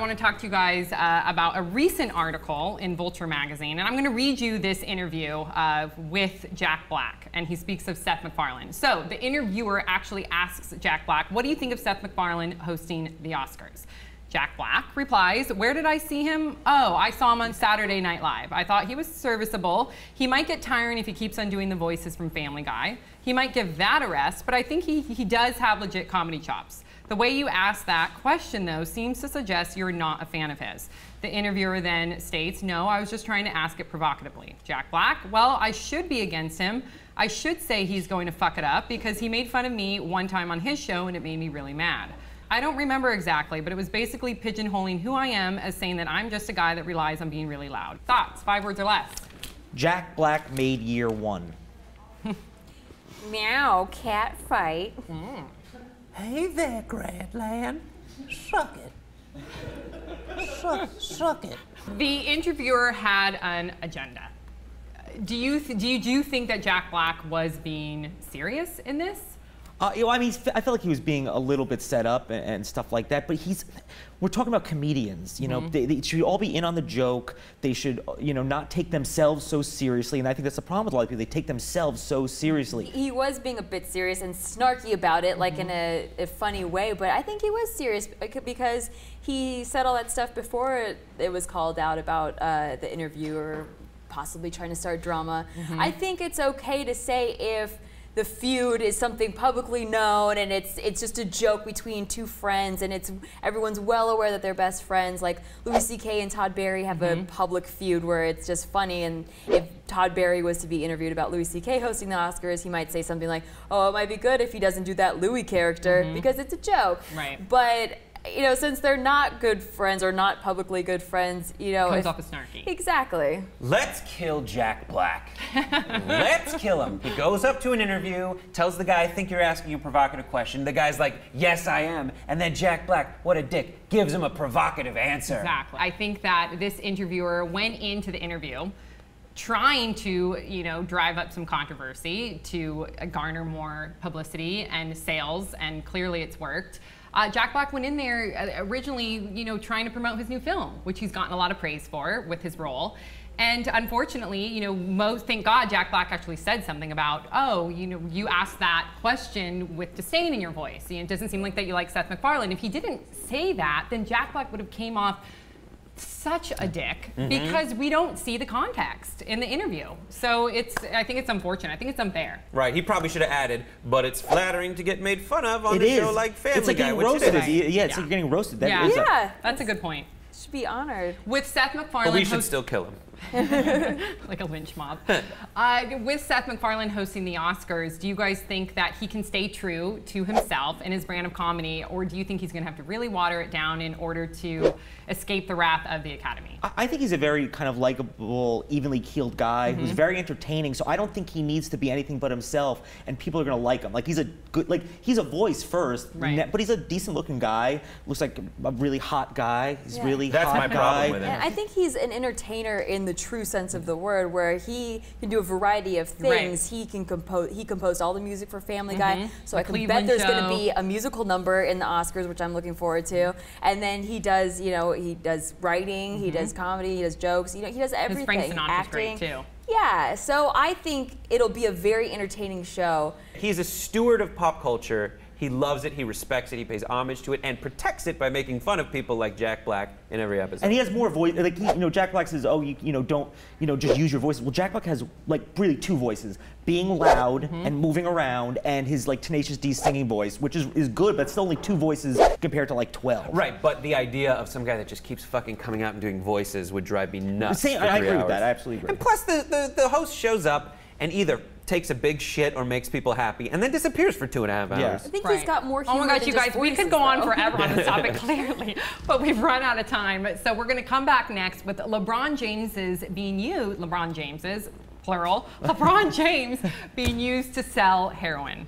want to talk to you guys about a recent article in Vulture magazine, and I'm going to read you this interview with Jack Black, and he speaks of Seth MacFarlane. So the interviewer actually asks Jack Black, what do you think of Seth MacFarlane hosting the Oscars? Jack Black replies, where did I see him? Oh, I saw him on Saturday Night Live. I thought he was serviceable. He might get tiring if he keeps on doing the voices from Family Guy. He might give that a rest, but I think he does have legit comedy chops. The way you ask that question, though, seems to suggest you're not a fan of his. The interviewer then states, no, I was just trying to ask it provocatively. Jack Black, well, I should be against him. I should say he's going to fuck it up because he made fun of me one time on his show and it made me really mad. I don't remember exactly, but it was basically pigeonholing who I am as saying that I'm just a guy that relies on being really loud. Thoughts, 5 words or less? Jack Black made year 1. Meow, cat fight. Hey there, Grandland. Suck it. Suck it. The interviewer had an agenda. Do you think that Jack Black was being serious in this? You know, I mean, I felt like he was being a little bit set up and stuff like that, but we're talking about comedians, you know, they should all be in on the joke, they should, you know, not take themselves so seriously, and I think that's the problem with a lot of people, they take themselves so seriously. He was being a bit serious and snarky about it, like in a funny way, but I think he was serious because he said all that stuff before it was called out about the interviewer possibly trying to start drama. I think it's okay to say if the feud is something publicly known and it's just a joke between two friends and everyone's well aware that they're best friends. Like Louis C.K. and Todd Barry have a public feud where it's just funny, and if Todd Barry was to be interviewed about Louis C.K. hosting the Oscars, he might say something like, oh, it might be good if he doesn't do that Louis character because it's a joke. Right. But you know, since they're not good friends or not publicly good friends, you know, comes off as snarky. Exactly. Let's kill Jack Black. Let's kill him. He goes up to an interview, tells the guy, I think you're asking a provocative question. The guy's like, yes, I am. And then Jack Black, what a dick, gives him a provocative answer. Exactly. I think that this interviewer went into the interview trying to, you know, drive up some controversy to garner more publicity and sales, and clearly it's worked. Jack Black went in there originally, you know, trying to promote his new film, which he's gotten a lot of praise for with his role. And unfortunately, you know, thank God Jack Black actually said something about, oh, you know, you asked that question with disdain in your voice. You know, it doesn't seem like that you like Seth MacFarlane. If he didn't say that, then Jack Black would have came off such a dick because we don't see the context in the interview. So I think it's unfortunate. I think it's unfair. Right. He probably should have added, but it's flattering to get made fun of on a show like Family It's like Guy. getting roasted. Yeah, it's like getting roasted. Yeah, that's a good point. Should be honored. With Seth MacFarlane, but we should still kill him. Like a lynch mob. With Seth MacFarlane hosting the Oscars, do you guys think that he can stay true to himself and his brand of comedy, or do you think he's going to have to really water it down in order to escape the wrath of the Academy? I think he's a very kind of likable, evenly keeled guy who's very entertaining, so I don't think he needs to be anything but himself, and people are going to like him. Like, he's a good, like, he's a voice first, but he's a decent looking guy, looks like a really hot guy. He's really That's hot my problem with him. And I think he's an entertainer in the true sense of the word, where he can do a variety of things. He can compose. He composed all the music for Family Guy, so I can bet there's going to be a musical number in the Oscars, which I'm looking forward to. And then he does, you know, he does writing, he does comedy, he does jokes. You know, he does everything. His Frank Sinatra's great too. Yeah, so I think it'll be a very entertaining show. He's a steward of pop culture. He loves it, he respects it, he pays homage to it, and protects it by making fun of people like Jack Black in every episode. And he has more voice. Like, you know, Jack Black says, "Oh, you know, don't, you know, just use your voices." Well, Jack Black has like really 2 voices: being loud and moving around, and his like Tenacious D singing voice, which is good, but still only 2 voices compared to like 12. Right, but the idea of some guy that just keeps fucking coming out and doing voices would drive me nuts. I agree with that. I absolutely agree. And plus, the host shows up and either takes a big shit or makes people happy, and then disappears for 2.5 hours. I think he's got more humor. Oh my gosh, you guys, we could go on forever on this topic, clearly, but we've run out of time. So we're going to come back next with LeBron James's plural, LeBron James being used to sell heroin.